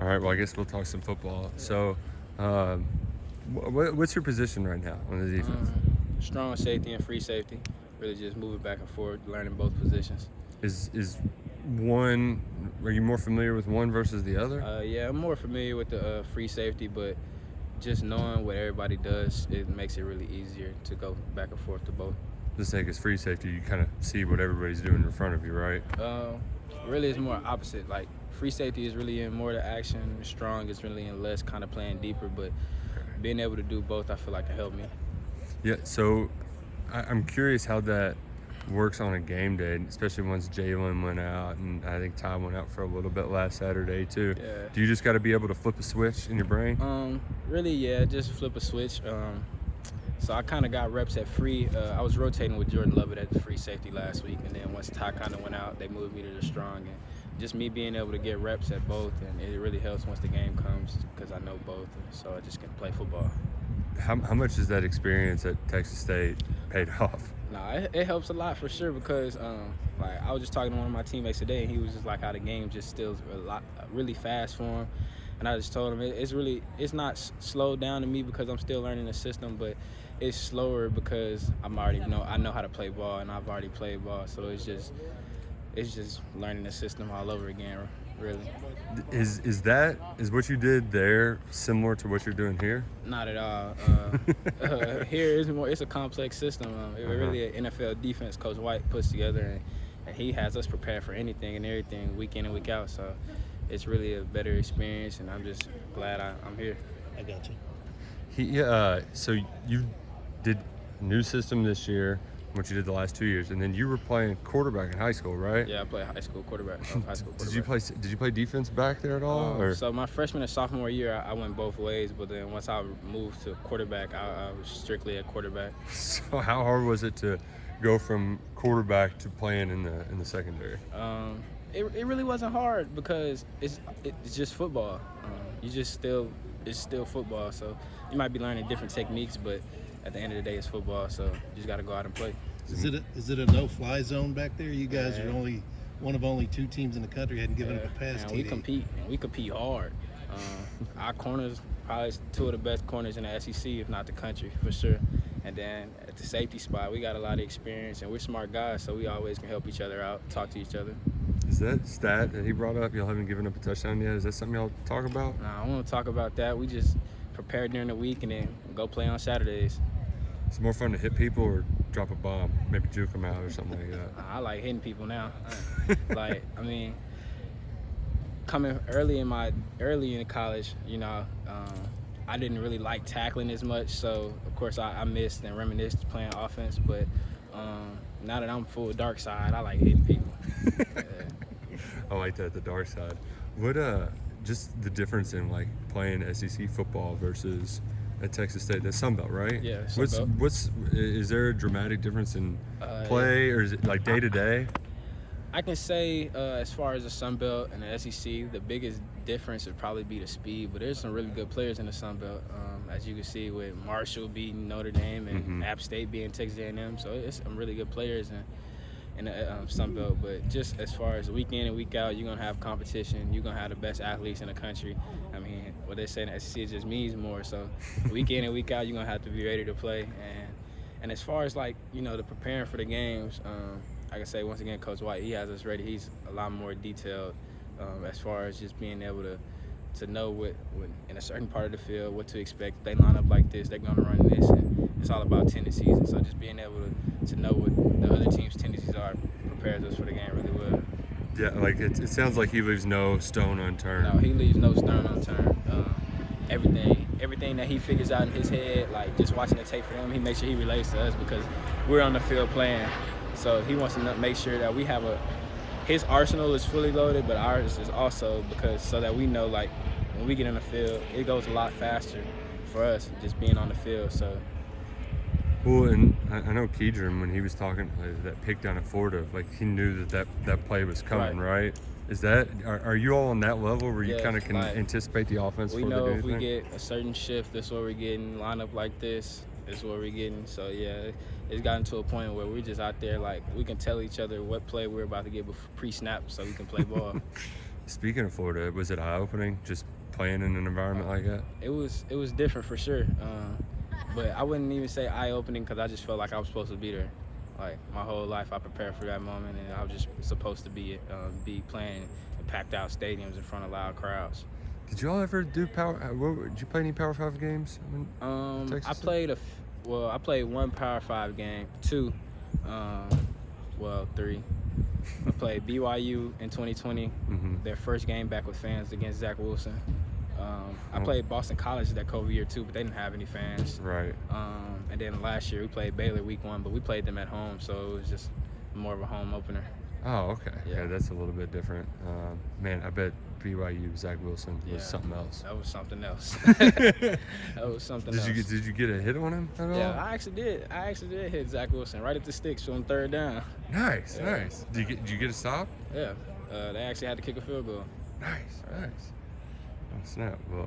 right, well, I guess we'll talk some football. So, what's your position right now on the defense? Strong safety and free safety. Really just moving back and forth, learning both positions. Is one? Are you more familiar with one versus the other? Yeah, I'm more familiar with the free safety, but just knowing what everybody does, it makes it really easier to go back and forth to both. Just like as free safety, you kind of see what everybody's doing in front of you, right? Really, it's more opposite. Like free safety is really in more the action. Strong is really in less, kind of playing deeper. But being able to do both, I feel like, can help me. Yeah. So, I'm curious how that works on a game day, especially once Jalen went out, and I think Ty went out for a little bit last Saturday too. Yeah. Do you just got to be able to flip a switch in your brain? Really, yeah, just flip a switch. So I kind of got reps at free. I was rotating with Jordan Lovett at the free safety last week, and then once Ty kind of went out, they moved me to the strong. And just me being able to get reps at both, and it really helps once the game comes because I know both, and so I just can play football. How much has that experience at Texas State paid off? Nah, it helps a lot for sure because like I was just talking to one of my teammates today, and he was just like how the game just still really fast for him. And I just told him it's not slowed down to me because I'm still learning the system, but it's slower because I know how to play ball, and I've already played ball. So it's just learning the system all over again, really. Is what you did there similar to what you're doing here? Not at all. Here it's a complex system. It really an NFL defense Coach White puts together, and he has us prepared for anything and everything week in and week out. So it's really a better experience, and I'm just glad I'm here. I got you. So you did new system this year, what you did the last 2 years, and then you were playing quarterback in high school, right? Yeah, I played high school quarterback. Did you play defense back there at all? So my freshman and sophomore year, I went both ways, but then once I moved to quarterback, I was strictly a quarterback. So how hard was it to go from quarterback to playing in the secondary? It really wasn't hard because it's just football. It's still football. So you might be learning different techniques, but at the end of the day, it's football. So you just got to go out and play. Is it a no-fly zone back there? You guys are one of only 2 teams in the country hadn't given up a pass. We compete hard. Our corners probably 2 of the best corners in the SEC, if not the country, for sure. And then at the safety spot, we got a lot of experience, and we're smart guys, so we always can help each other out, talk to each other. Is that stat that he brought up, y'all haven't given up a touchdown yet? Is that something y'all talk about? Nah, I don't want to talk about that. We just prepare during the week and then go play on Saturdays. It's more fun to hit people or drop a bomb, maybe juke them out or something like that. I like hitting people now. Coming early in college, I didn't really like tackling as much, so of course I missed and reminisced playing offense. But now that I'm full dark side, I like hitting people. I like that, the dark side. What just the difference in like playing SEC football versus at Texas State, that's Sun Belt, right? Yeah, Sun Belt. Is there a dramatic difference in play, or is it like day to day? I can say as far as the Sun Belt and the SEC, the biggest difference would probably be the speed. But there's some really good players in the Sun Belt, as you can see with Marshall beating Notre Dame and App State beating Texas A&M. So it's some really good players in the Sun Belt. But just as far as week in and week out, you're gonna have competition. You're gonna have the best athletes in the country. I mean, what they say in the SEC just means more. So week in and week out, you're gonna have to be ready to play. And as far as the preparing for the games, I can say once again, Coach White, he has us ready. He's a lot more detailed as far as just being able to know what in a certain part of the field, what to expect. They line up like this, they're gonna run this, and it's all about tendencies. And so just being able to know what the other team's tendencies are prepares us for the game really well. Yeah, like it sounds like he leaves no stone unturned. No, he leaves no stone unturned. Everything that he figures out in his head, like just watching the tape for him, he makes sure he relates to us because we're on the field playing. So he wants to make sure that we have his arsenal is fully loaded, but ours is also so that we know like when we get in the field, it goes a lot faster for us just being on the field. So. Well, and I know Kedron, when he was talking that pick down at Florida, like he knew that play was coming, right? Is that are you all on that level where you kind of can anticipate the offense? We know if we get a certain shift, this is what we're getting. Line up like this is what we're getting. So yeah, it's gotten to a point where we're just out there like we can tell each other what play we're about to get pre-snap, so we can play ball. Speaking of Florida, was it eye-opening just playing in an environment like that? It was different for sure, but I wouldn't even say eye-opening because I just felt like I was supposed to be there. Like my whole life, I prepared for that moment, and I was just supposed to be playing in packed-out stadiums in front of loud crowds. Did y'all ever do did you play any Power 5 games? I played I played one Power 5 game, two, three. I played BYU in 2020, their first game back with fans against Zach Wilson. I played Boston College that COVID year too, but they didn't have any fans. Right. And then last year we played Baylor week 1, but we played them at home, so it was just more of a home opener. Oh, okay. Yeah. Yeah, that's a little bit different. Man, I bet BYU Zach Wilson was something else. That was something else. That was something else. Did you get a hit on him at all? Yeah, I actually did hit Zach Wilson right at the sticks on 3rd down. Nice, nice. Did you get a stop? Yeah, they actually had to kick a field goal. Nice. Oh, snap. Well,